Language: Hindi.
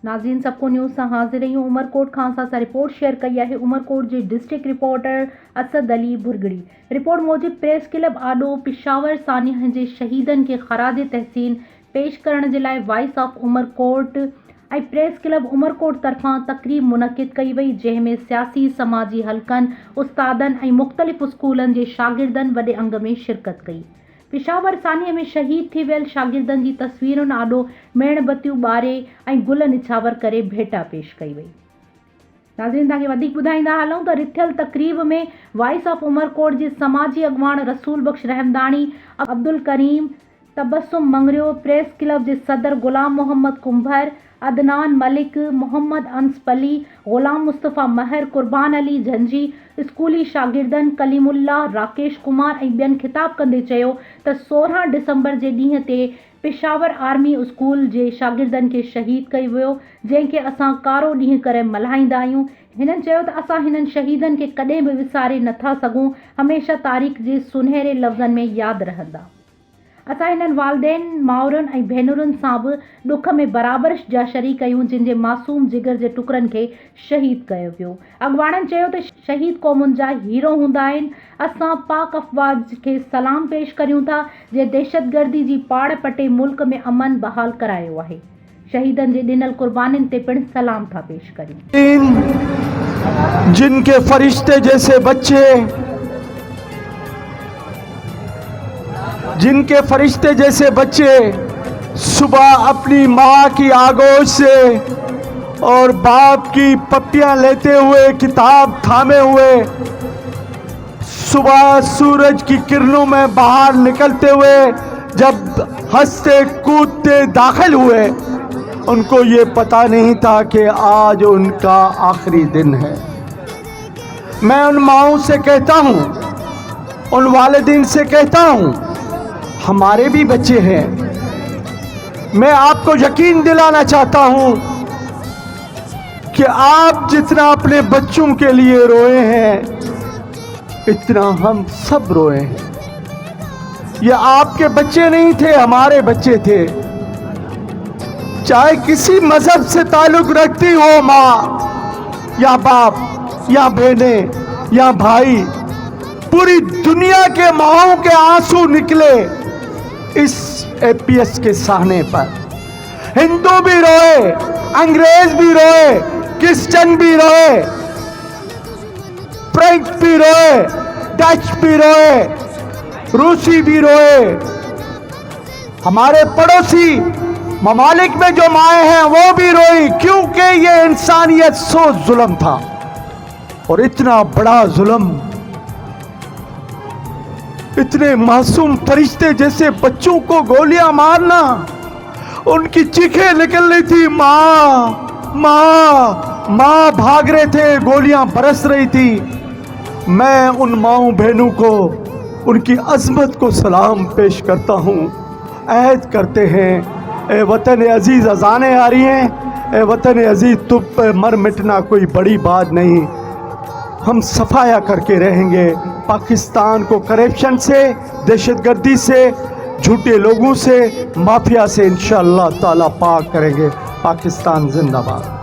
नाज़रीन सबको न्यूज़ सां हाज़िर आहियूं। उमरकोट खां असां रिपोर्ट शेयर कई आहे। उमरकोट जे district reporter Asad Ali Bhurgari. Report मूजिब प्रेस क्लब आॾो पिशावर सानिया जे शहीदनि खे ख़राज तहसीन पेश करण जे लाइ वॉइस ऑफ उमरकोट ऐं प्रेस क्लब उमरकोट तरफ़ां तक़रीब मुनक़िद कई वई, जंहिंमें सियासी समाजी हलक़नि, उस्तादनि ऐं मुख़्तलिफ़ स्कूलनि जे शागिर्दनि वॾे अंग में शिरकत कई। पिशावर सानिया में शहीद थी वियल शागिर्दनि जी तस्वीरुनि आॾो मेणबतियूं ॿारे ऐं गुल निछावर करे भेटा पेश कई वई। नाज़रीन तव्हांखे वधीक ॿुधाईंदा हलूं त रिथियल तक़रीब में वॉइस ऑफ उमरकोट जे समाजी अॻवान रसूल बख़्श रहमदानी, अब्दुल करीम तबस्सुम मंगरियो, प्रेस क्लब जे सदर गुलाम मोहम्मद कुंभर, अदनान मलिक, मोहम्मद अंसपली, गुलाम मुस्तफ़ा महर, कुर्बान अली झंझी, स्कूली शागिर्दनि कलीमुल्लाह, राकेश कुमार ऐं ॿियनि ख़िताब कंदे चयो त 16 डिसंबर जे ॾींहं ते पिशावर आर्मी स्कूल जे शागिर्दनि खे शहीद कयो वियो, जंहिंखे असां कारो ॾींहुं करे मल्हाईंदा आहियूं। हिननि चयो त असां हिननि शहीदनि खे कॾहिं बि विसारे नथा सघूं, हमेशह तारीख़ जे सुनहरे लफ़्ज़नि में यादि रहंदा। असां हिननि वालदेन, माउरनि ऐं भेनरुनि सां बि ॾुख में बराबरि जा शरीक आहियूं, जिन जे मासूम जिगर जे टुकड़नि खे शहीद कयो वियो। अॻवाननि चयो त शहीद क़ौमुनि जा हीरो हूंदा आहिनि। असां पाक अफ़वाज खे सलाम पेश करियूं था, जे दहशतगर्दी जी पाड़ पटे मुल्क में अमन बहाल करायो आहे। शहीदनि जे ॾिनल कुर्बानीनि ते पिणु सलाम था पेश करियूं। जिनके फरिश्ते जैसे बच्चे, जिनके फरिश्ते जैसे बच्चे सुबह अपनी माँ की आगोश से और बाप की पप्पियाँ लेते हुए, किताब थामे हुए, सुबह सूरज की किरणों में बाहर निकलते हुए जब हंसते कूदते दाखिल हुए, उनको ये पता नहीं था कि आज उनका आखिरी दिन है। मैं उन माँओं से कहता हूँ, उन वालिदीन से कहता हूँ, हमारे भी बच्चे हैं। मैं आपको यकीन दिलाना चाहता हूँ कि आप जितना अपने बच्चों के लिए रोए हैं, इतना हम सब रोए हैं। ये आपके बच्चे नहीं थे, हमारे बच्चे थे। चाहे किसी मजहब से ताल्लुक रखती हो माँ या बाप या बहने या भाई, पूरी दुनिया के माँओं के आंसू निकले इस एपीएस के सहने पर। हिंदू भी रोए, अंग्रेज भी रोए, क्रिश्चियन भी रोए, फ्रेंच भी रोए, डच भी रोए, रूसी भी रोए। हमारे पड़ोसी ममालिक में जो माएँ हैं वो भी रोई, क्योंकि ये इंसानियत सो जुल्म था। और इतना बड़ा जुल्म, इतने मासूम फरिश्ते जैसे बच्चों को गोलियां मारना, उनकी चीखें निकल रही थी, माँ माँ माँ, भाग रहे थे, गोलियां बरस रही थी। मैं उन माँओं बहनों को, उनकी अज़मत को सलाम पेश करता हूँ। अहद करते हैं, ए वतन अजीज़ अज़ानें आ रही हैं, ए वतन अजीज़ तुम पे मर मिटना कोई बड़ी बात नहीं। हम सफाया करके रहेंगे पाकिस्तान को करप्शन से, दहशतगर्दी से, झूठे लोगों से, माफिया से इंशाअल्लाह ताला पाक करेंगे। पाकिस्तान जिंदाबाद।